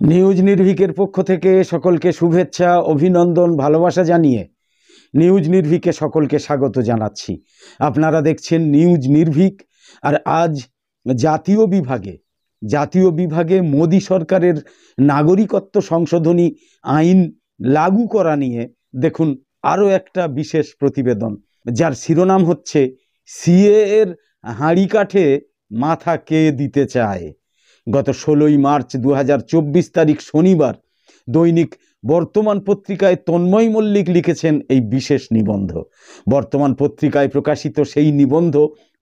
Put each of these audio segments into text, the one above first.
News নির্ভীকের পক্ষ থেকে সকলকে শুভেচ্ছা, অভিনন্দন, ভালোবাসা জানিয়ে নিউজ নির্ভীকে সকলকে স্বাগত জানাচ্ছি। আপনারা দেখছেন নিউজ নির্ভীক। আর আজ জাতীয় বিভাগে মোদি সরকারের নাগরিকত্ব সংশোধনী আইন লাগু করা নিয়ে দেখুন আরও একটা বিশেষ প্রতিবেদন, যার শিরোনাম হচ্ছে সিএ এর হাঁড়ি কাঠে মাথা কে দিতে চায়। গত 16ই মার্চ 2024 তারিখ শনিবার দৈনিক বর্তমান পত্রিকায় তন্ময় মল্লিক লিখেছেন এই বিশেষ নিবন্ধ। বর্তমান পত্রিকায় প্রকাশিত সেই নিবন্ধ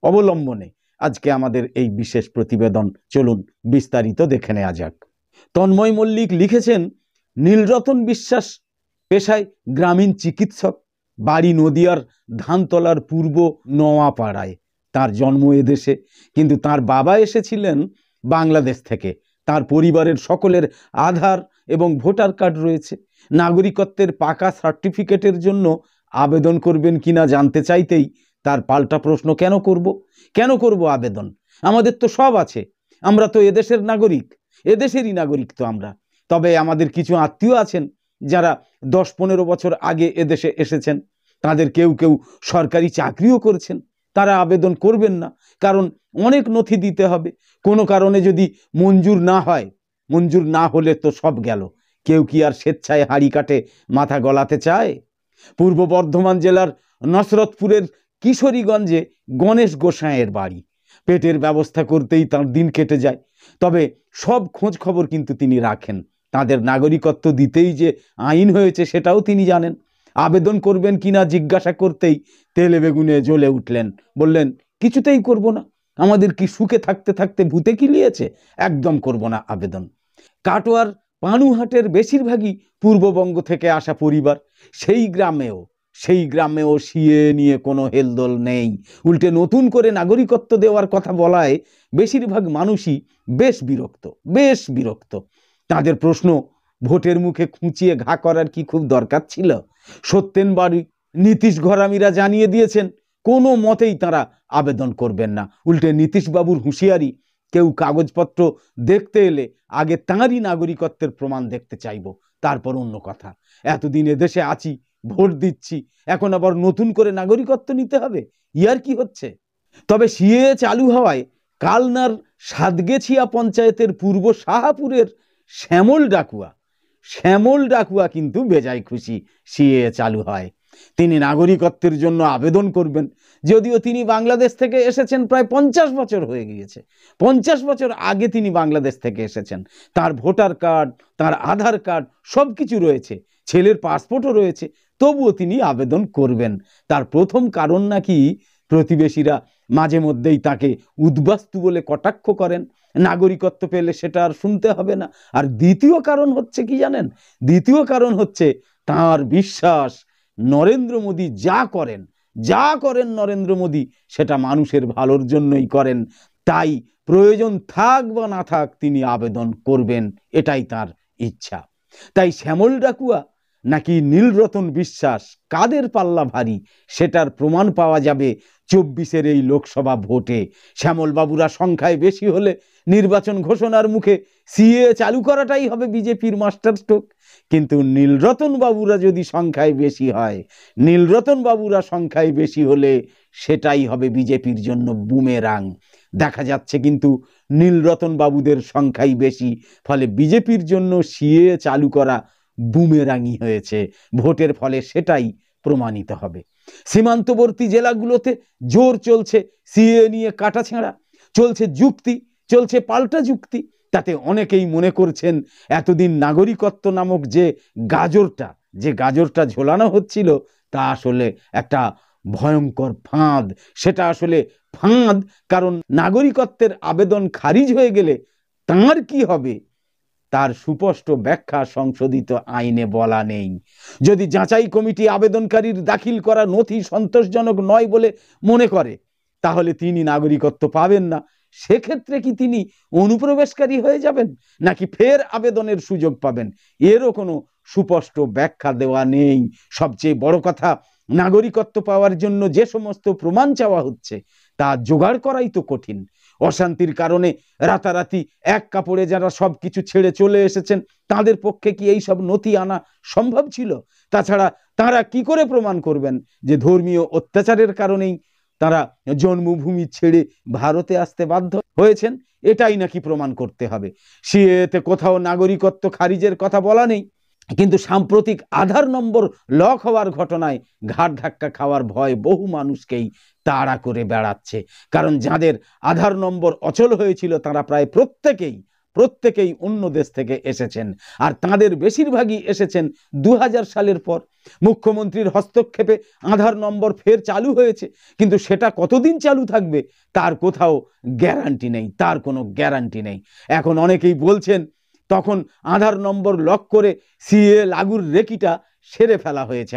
অবলম্বনে আজকে আমাদের এই বিশেষ প্রতিবেদন। চলুন বিস্তারিত দেখে নেওয়া যাক। তন্ময় মল্লিক লিখেছেন, নীলরতন বিশ্বাস পেশায় গ্রামীণ চিকিৎসক, বাড়ি নদিয়ার ধানতলার পূর্ব নোয়াপাড়ায়। তার জন্ম এদেশে, কিন্তু তার বাবা এসেছিলেন বাংলাদেশ থেকে। তার পরিবারের সকলের আধার এবং ভোটার কার্ড রয়েছে। নাগরিকত্বের পাকা সার্টিফিকেটের জন্য আবেদন করবেন কিনা জানতে চাইতেই তার পাল্টা প্রশ্ন, কেন করব আবেদন? আমাদের তো সব আছে, আমরা তো এদেশের নাগরিক, এদেশেরই নাগরিক তো আমরা। তবে আমাদের কিছু আত্মীয় আছেন যারা 10-15 বছর আগে এদেশে এসেছেন, তাদের কেউ সরকারি চাকরিও করেছেন। তারা আবেদন করবেন না, কারণ অনেক নথি দিতে হবে। কোনো কারণে যদি মঞ্জুর না হলে তো সব গেল। কেউ কি আর স্বেচ্ছায় হাঁড়ি কাটে মাথা গলাতে চায়? পূর্ব বর্ধমান জেলার নসরতপুরের কিশোরীগঞ্জে গণেশ গোসাইয়ের বাড়ি। পেটের ব্যবস্থা করতেই তার দিন কেটে যায়, তবে সব খোঁজ খবর কিন্তু তিনি রাখেন। তাদের নাগরিকত্ব দিতেই যে আইন হয়েছে সেটাও তিনি জানেন। আবেদন করবেন কিনা জিজ্ঞাসা করতেই তেলে বেগুনে জ্বলে উঠলেন, বললেন কিছুতেই করব না। আমাদের কি সুখে থাকতে থাকতে ভূতে কিলিয়েছে? একদম করব না আবেদন। কাটোয়ার পানুহাটের বেশিরভাগই পূর্ববঙ্গ থেকে আসা পরিবার। সেই গ্রামেও সিএ নিয়ে কোনো হেলদোল নেই। উল্টে নতুন করে নাগরিকত্ব দেওয়ার কথা বলায় বেশিরভাগ মানুষই বেশ বিরক্ত। তাদের প্রশ্ন, ভোটের মুখে খুঁচিয়ে ঘা করার কি খুব দরকার ছিল? সত্যেন বাড়ি নীতিশ ঘরামিরা জানিয়ে দিয়েছেন কোনো মতেই তারা আবেদন করবেন না। উল্টে নীতিশবাবুর হুঁশিয়ারি, কেউ কাগজপত্র দেখতে এলে আগে তাঁরই নাগরিকত্বের প্রমাণ দেখতে চাইব, তারপর অন্য কথা। এতদিন এদেশে আছি, ভোট দিচ্ছি, এখন আবার নতুন করে নাগরিকত্ব নিতে হবে? ইয়ার কি হচ্ছে? তবে সিএ চালু হওয়ায় কালনার সাতগেছিয়া পঞ্চায়েতের পূর্ব শাহাপুরের শ্যামল ডাকুয়া কিন্তু বেজায় খুশি সিএ চালু হয়। তিনি নাগরিকত্বের জন্য আবেদন করবেন, যদিও তিনি বাংলাদেশ থেকে এসেছেন প্রায় 50 বছর হয়ে গিয়েছে। 50 বছর আগে তিনি বাংলাদেশ থেকে এসেছেন। তার ভোটার কার্ড, তার আধার কার্ড সব কিছু রয়েছে, ছেলের পাসপোর্টও রয়েছে, তবুও তিনি আবেদন করবেন। তার প্রথম কারণ নাকি প্রতিবেশীরা মাঝে মধ্যেই তাকে উদ্বাস্তু বলে কটাক্ষ করেন। নাগরিকত্ব পেলে সেটা আর শুনতে হবে না। আর দ্বিতীয় কারণ হচ্ছে কি জানেন? দ্বিতীয় কারণ হচ্ছে তাঁর বিশ্বাস, নরেন্দ্র মোদী যা করেন নরেন্দ্র মোদী সেটা মানুষের ভালোর জন্যই করেন। তাই প্রয়োজন থাক বা না থাক তিনি আবেদন করবেন, এটাই তার ইচ্ছা। তাই শ্যামল ডাকুয়া নাকি নীলরতন বিশ্বাস, কাদের পাল্লা ভারী সেটার প্রমাণ পাওয়া যাবে 24-এর এই লোকসভা ভোটে। শ্যামল বাবুরা সংখ্যায় বেশি হলে নির্বাচন ঘোষণার মুখে সিএ চালু করাটাই হবে বিজেপির মাস্টার স্ট্রোক। কিন্তু নীলরতন বাবুরা যদি সংখ্যায় বেশি হলে সেটাই হবে বিজেপির জন্য বুমেরাং। দেখা যাচ্ছে কিন্তু নীলরতন বাবুদের সংখ্যাই বেশি, ফলে বিজেপির জন্য সিএ চালু করা বুমেরাংই হয়েছে। ভোটের ফলে সেটাই প্রমাণিত হবে। সীমান্তবর্তী জেলাগুলোতে জোর চলছে সিএ নিয়ে কাটাছেঁড়া, চলছে পাল্টা যুক্তি। তাতে অনেকেই মনে করছেন এতদিন নাগরিকত্ব নামক যে গাজরটা ঝোলানো হচ্ছিল তা আসলে একটা ভয়ঙ্কর ফাঁদ। সেটা আসলে ফাঁদ, কারণ নাগরিকত্বের আবেদন খারিজ হয়ে গেলে তার কি হবে তার সুস্পষ্ট ব্যাখ্যা সংশোধিত আইনে বলা নেই। যদি যাচাই কমিটি আবেদনকারীর দাখিল করা নথি সন্তোষজনক নয় বলে মনে করে, তাহলে তিনি নাগরিকত্ব পাবেন না। সেক্ষেত্রে কি তিনি অনুপ্রবেশকারী হয়ে যাবেন, নাকি ফের আবেদনের সুযোগ পাবেন? এরও কোনো সুস্পষ্ট ব্যাখ্যা দেওয়া নেই। সবচেয়ে বড় কথা, নাগরিকত্ব পাওয়ার জন্য যে সমস্ত প্রমাণ চাওয়া হচ্ছে তা জোগাড় করাই তো কঠিন। অশান্তির কারণে রাতারাতি এক কাপড়ে যারা সব কিছু ছেড়ে চলে এসেছেন, তাদের পক্ষে কি এই সব নথি আনা সম্ভব ছিল? তাছাড়া তারা কি করে প্রমাণ করবেন যে ধর্মীয় অত্যাচারের কারণেই তারা জন্মভূমি ছেড়ে ভারতে আসতে বাধ্য হয়েছেন? এটাই নাকি প্রমাণ করতে হবে। সিএতে কোথাও নাগরিকত্ব খারিজের কথা বলা নেই, কিন্তু সাম্প্রতিক আধার নম্বর লক হওয়ার ঘটনায় ঘাট ধাক্কা খাওয়ার ভয় বহু মানুষকেই তাড়া করে বেড়াচ্ছে। কারণ যাদের আধার নম্বর অচল হয়েছিল তারা প্রায় প্রত্যেকেই অন্য দেশ থেকে এসেছেন, আর তাদের বেশিরভাগই এসেছেন 2000 সালের পর। মুখ্যমন্ত্রীর হস্তক্ষেপে আধার নম্বর ফের চালু হয়েছে, কিন্তু সেটা কতদিন চালু থাকবে তার কোথাও গ্যারান্টি নেই, তার কোনো গ্যারান্টি নেই। এখন অনেকেই বলছেন তখন আধার নম্বর লক করে সিএ লাগুর রেকিটা সেরে ফেলা হয়েছে।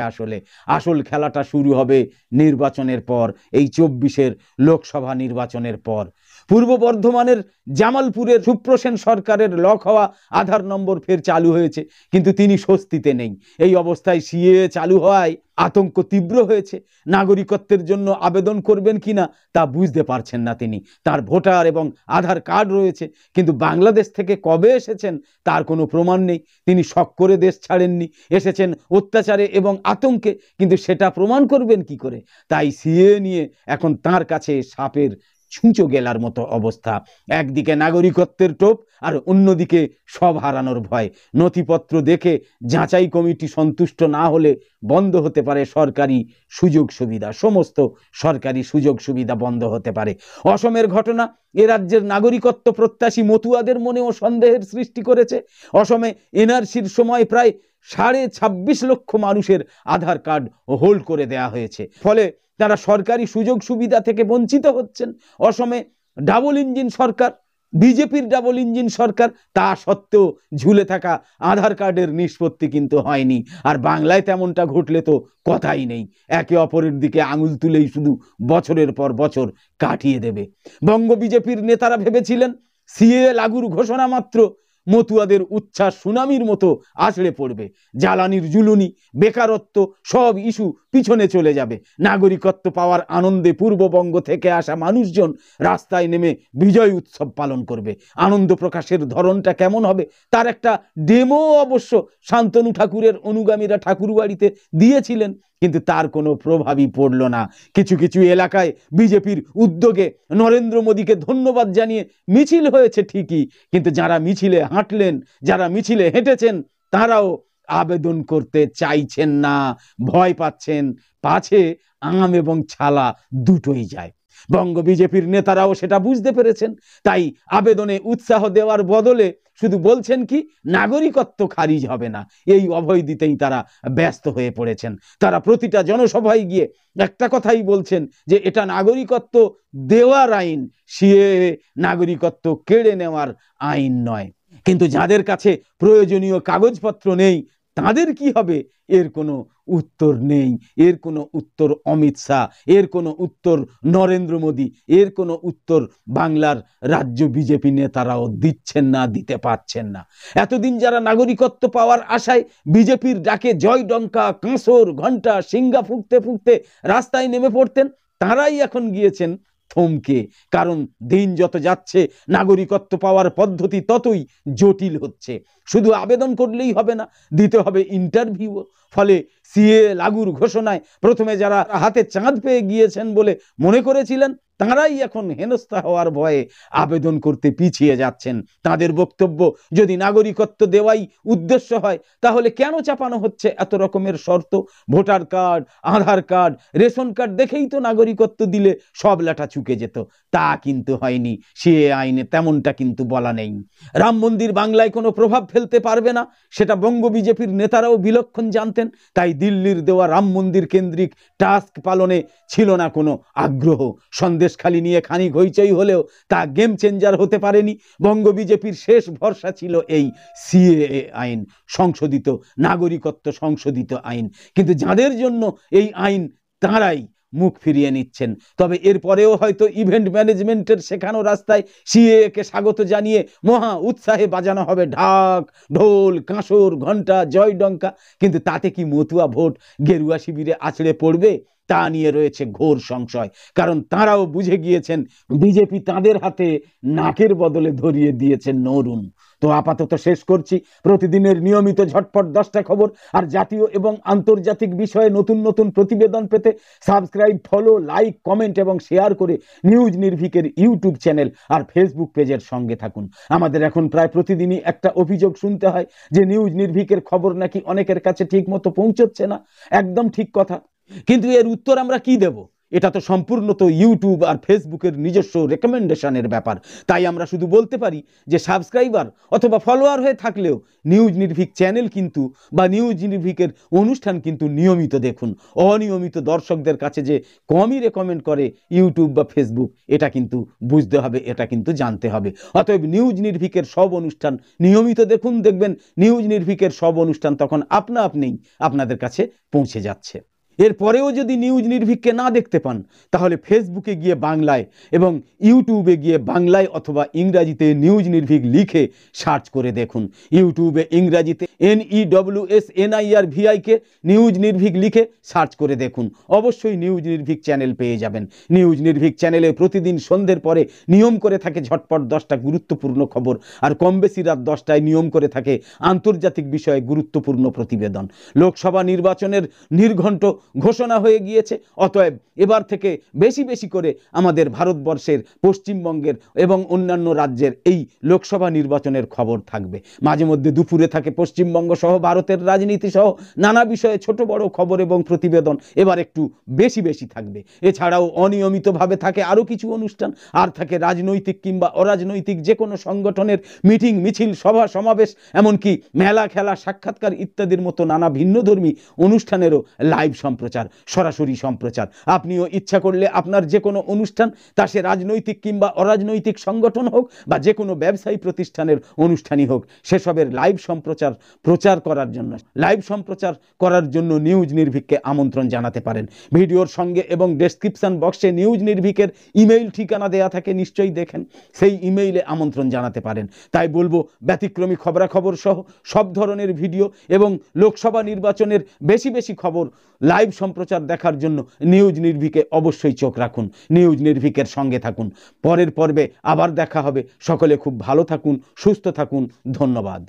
আসল খেলাটা শুরু হবে নির্বাচনের পর, এই 24-এর লোকসভা নির্বাচনের পর। পূর্ব বর্ধমানের জামালপুরের সুপ্রসেন সরকারের লক হওয়া আধার নম্বর ফের চালু হয়েছে, কিন্তু তিনি স্বস্তিতে নেই। এই অবস্থায় সিএ চালু হওয়ায় আতঙ্ক তীব্র হয়েছে। নাগরিকত্বের জন্য আবেদন করবেন কিনা তা বুঝতে পারছেন না তিনি। তার ভোটার এবং আধার কার্ড রয়েছে, কিন্তু বাংলাদেশ থেকে কবে এসেছেন তার কোনো প্রমাণ নেই। তিনি শখ করে দেশ ছাড়েননি, এসেছেন অত্যাচারে এবং আতঙ্কে, কিন্তু সেটা প্রমাণ করবেন কি করে? তাই সিএ নিয়ে এখন তার কাছে সাপের ছুঁচো গেলার মতো অবস্থা। একদিকে নাগরিকত্বের টোপ আর অন্যদিকে সব হারানোর ভয়। নথিপত্র দেখে যাচাই কমিটি সন্তুষ্ট না হলে বন্ধ হতে পারে সরকারি সুযোগ সুবিধা, সমস্ত সরকারি সুযোগ সুবিধা বন্ধ হতে পারে। অসমের ঘটনা এ রাজ্যের নাগরিকত্ব প্রত্যাশী মতুয়াদের মনেও সন্দেহের সৃষ্টি করেছে। অসমে এনআরসির সময় প্রায় 26.5 লক্ষ মানুষের আধার কার্ড হোল্ড করে দেওয়া হয়েছে, ফলে তারা সরকারি সুযোগ সুবিধা থেকে বঞ্চিত হচ্ছেন। অসমে ডাবল ইঞ্জিন সরকার, বিজেপির ডাবল ইঞ্জিন সরকার, তা সত্ত্বেও ঝুলে থাকা আধার কার্ডের নিষ্পত্তি কিন্তু হয়নি। আর বাংলায় তেমনটা ঘটলে তো কথাই নেই, একে অপরের দিকে আঙুল তুলেই শুধু বছরের পর বছর কাটিয়ে দেবে। বঙ্গ বিজেপির নেতারা ভেবেছিলেন সিএ লাগুর ঘোষণা মাত্র মতুয়াদের উচ্ছ্বাস সুনামির মতো আছড়ে পড়বে, জ্বালানির জুলুনি, বেকারত্ব সব ইস্যু পিছনে চলে যাবে। নাগরিকত্ব পাওয়ার আনন্দে পূর্ববঙ্গ থেকে আসা মানুষজন রাস্তায় নেমে বিজয় উৎসব পালন করবে। আনন্দ প্রকাশের ধরনটা কেমন হবে তার একটা ডেমো অবশ্য শান্তনু ঠাকুরের অনুগামীরা ঠাকুরবাড়িতে দিয়েছিলেন, কিন্তু তার কোনো প্রভাবই পড়ল না। কিছু কিছু এলাকায় বিজেপির উদ্যোগে নরেন্দ্র মোদীকে ধন্যবাদ জানিয়ে মিছিল হয়েছে ঠিকই, কিন্তু যারা মিছিলে হাঁটলেন, যারা মিছিলে হেঁটেছেন, তারাও আবেদন করতে চাইছেন না, ভয় পাচ্ছেন পাছে আম এবং ছালা দুটোই যায়। বঙ্গ বিজেপির নেতারাও সেটা বুঝতে পেরেছেন, তাই আবেদনে উৎসাহ দেওয়ার বদলে শুধু বলছেন কি নাগরিকত্ব খারিজ হবে না, এই অভয় দিতেই তারা ব্যস্ত হয়ে পড়েছেন। তারা প্রতিটা জনসভায় গিয়ে একটা কথাই বলছেন যে এটা নাগরিকত্ব দেওয়ার আইন, সিএ নাগরিকত্ব কেড়ে নেওয়ার আইন নয়। কিন্তু যাদের কাছে প্রয়োজনীয় কাগজপত্র নেই তাদের কি হবে এর কোনো উত্তর নেই, এর কোনো উত্তর অমিত শাহ, এর কোনো উত্তর নরেন্দ্র মোদী, এর কোনো উত্তর বাংলার রাজ্য বিজেপি নেতারাও দিচ্ছেন না, দিতে পারছেন না। এতদিন যারা নাগরিকত্ব পাওয়ার আশায় বিজেপির ডাকে জয় ডঙ্কা, কাঁসর, ঘণ্টা, সিঙ্গা ফুঁকতে ফুঁকতে রাস্তায় নেমে পড়তেন, তারাই এখন গিয়েছেন থমকে। কারণ দিন যত যাচ্ছে নাগরিকত্ব পাওয়ার পদ্ধতি ততই জটিল হচ্ছে। শুধু আবেদন করলেই হবে না, দিতে হবে ইন্টারভিউ। ফলে সিএ লাগুর ঘোষণায় প্রথমে যারা হাতে চাঁদ পেয়ে গিয়েছেন বলে মনে করেছিলেন, তারাই এখন হেনস্থা হওয়ার ভয়ে আবেদন করতে পিছিয়ে যাচ্ছেন। তাদের বক্তব্য, যদি নাগরিকত্ব দেওয়াই উদ্দেশ্য হয় তাহলে কেন চাপানো হচ্ছে এত রকমের শর্ত? ভোটার কার্ড, আধার কার্ড, রেশন কার্ড দেখেই তো নাগরিকত্ব দিলে সব লেটা চুকে যেত। তা কিন্তু হয়নি, সিএ আইনে তেমনটা কিন্তু বলা নেই। রাম মন্দির বাংলায় কোনো প্রভাব ফেলতে পারবে না, সেটা বঙ্গ বিজেপির নেতারাও বিলক্ষণ জানতেন। তাই দিল্লির দেওয়া রাম মন্দির কেন্দ্রিক টাস্ক পালনে ছিল না কোনো আগ্রহ। সন্দেশখালি নিয়ে খানিক হইচই হলেও তা গেম চেঞ্জার হতে পারেনি। বঙ্গ বিজেপির শেষ ভরসা ছিল এই সিএএ আইন, সংশোধিত নাগরিকত্ব সংশোধিত আইন। কিন্তু যাদের জন্য এই আইন, তারাই মুখ ফিরিয়ে নিচ্ছেন। তবে এরপরেও হয়তো ইভেন্ট ম্যানেজমেন্টের শেখানো রাস্তায় সিএএ কে স্বাগত জানিয়ে মহা উৎসাহে বাজানো হবে ঢাক, ঢোল, কাঁসর, ঘণ্টা, জয় ডঙ্কা। কিন্তু তাতে কি মতুয়া ভোট গেরুয়া শিবিরে আছড়ে পড়বে? তা নিয়ে রয়েছে ঘোর সংশয়, কারণ তাঁরাও বুঝে গিয়েছেন বিজেপি তাদের হাতে নাকের বদলে ধরিয়ে দিয়েছে নরুন। তো আপাতত শেষ করছি। প্রতিদিনের নিয়মিত ঝটপট 10টা খবর আর জাতীয় এবং আন্তর্জাতিক বিষয়ে নতুন নতুন প্রতিবেদন পেতে সাবস্ক্রাইব, ফলো, লাইক, কমেন্ট এবং শেয়ার করে নিউজ নির্ভীকের ইউটিউব চ্যানেল আর ফেসবুক পেজের সঙ্গে থাকুন। আমাদের এখন প্রায় প্রতিদিনই একটা অভিযোগ শুনতে হয় যে নিউজ নির্ভীকের খবর নাকি অনেকের কাছে ঠিক মতো পৌঁছচ্ছে না। একদম ঠিক কথা, কিন্তু এর উত্তর আমরা কি দেব? এটা তো সম্পূর্ণ তো ইউটিউব আর ফেসবুকের নিজস্ব রেকমেন্ডেশনের ব্যাপার। তাই আমরা শুধু বলতে পারি যে সাবস্ক্রাইবার অথবা ফলোয়ার হয়ে থাকলেও নিউজ নির্ভীক চ্যানেল কিন্তু বা নিউজ নির্ভীকের অনুষ্ঠান কিন্তু নিয়মিত দেখুন। অনিয়মিত দর্শকদের কাছে যে কমই রেকমেন্ড করে ইউটিউব বা ফেসবুক, এটা কিন্তু বুঝতে হবে, এটা কিন্তু জানতে হবে। অতএব নিউজ নির্ভীকের সব অনুষ্ঠান নিয়মিত দেখুন, দেখবেন নিউজ নির্ভীকের সব অনুষ্ঠান তখন আপনা আপনিই আপনাদের কাছে পৌঁছে যাচ্ছে। এরপরেও যদি নিউজ নির্ভীককে না দেখতে পান, তাহলে ফেসবুকে গিয়ে বাংলায় এবং ইউটিউবে গিয়ে বাংলায় অথবা ইংরাজিতে নিউজ নির্ভীক লিখে সার্চ করে দেখুন। ইউটিউবে ইংরাজিতে NEWSNIRVIK নিউজ নির্ভীক লিখে সার্চ করে দেখুন, অবশ্যই নিউজ নির্ভীক চ্যানেল পেয়ে যাবেন। নিউজ নির্ভীক চ্যানেলে প্রতিদিন সন্ধ্যের পরে নিয়ম করে থাকে ঝটপট 10টা গুরুত্বপূর্ণ খবর, আর কম বেশি রাত 10টায় নিয়ম করে থাকে আন্তর্জাতিক বিষয়ে গুরুত্বপূর্ণ প্রতিবেদন। লোকসভা নির্বাচনের নির্ঘণ্ট ঘোষণা হয়ে গিয়েছে, অতএব এবার থেকে বেশি বেশি করে আমাদের ভারতবর্ষের পশ্চিমবঙ্গের এবং অন্যান্য রাজ্যের এই লোকসভা নির্বাচনের খবর থাকবে। মাঝে মধ্যে দুপুরে থাকে পশ্চিমবঙ্গ সহ ভারতের রাজনীতি সহ নানা বিষয়ে ছোট বড় খবর এবং প্রতিবেদন এবার একটু বেশি বেশি থাকবে। এছাড়াও অনিয়মিতভাবে থাকে আরও কিছু অনুষ্ঠান, আর থাকে রাজনৈতিক কিংবা অরাজনৈতিক যে কোনো সংগঠনের মিটিং, মিছিল, সভা সমাবেশ, এমনকি মেলা, খেলা, সাক্ষাৎকার ইত্যাদির মতো নানা ভিন্নধর্মী অনুষ্ঠানেরও লাইভ সম্প্রচার, সরাসরি সম্প্রচার। আপনিও ইচ্ছা করলে আপনার যে কোনো অনুষ্ঠান, তা সে রাজনৈতিক কিংবা অরাজনৈতিক সংগঠন হোক বা যে কোনো ব্যবসায়ী প্রতিষ্ঠানের অনুষ্ঠানই হোক, সেসবের লাইভ সম্প্রচার করার জন্য নিউজ নির্ভীককে আমন্ত্রণ জানাতে পারেন। ভিডিওর সঙ্গে এবং ডেসক্রিপশন বক্সে নিউজ নির্ভীকের ইমেইল ঠিকানা দেয়া থাকে, নিশ্চয়ই দেখেন, সেই ইমেইলে আমন্ত্রণ জানাতে পারেন। তাই বলবো, ব্যতিক্রমী খবরাখবর সহ সব ধরনের ভিডিও এবং লোকসভা নির্বাচনের বেশি বেশি খবর লাইভ সম্প্রচার দেখার জন্য নিউজ নির্ভীকে অবশ্যই চোখ রাখুন, নিউজ নির্ভীকের সঙ্গে থাকুন। পরের পর্বে আবার দেখা হবে। সকলে খুব ভালো থাকুন, সুস্থ থাকুন। ধন্যবাদ।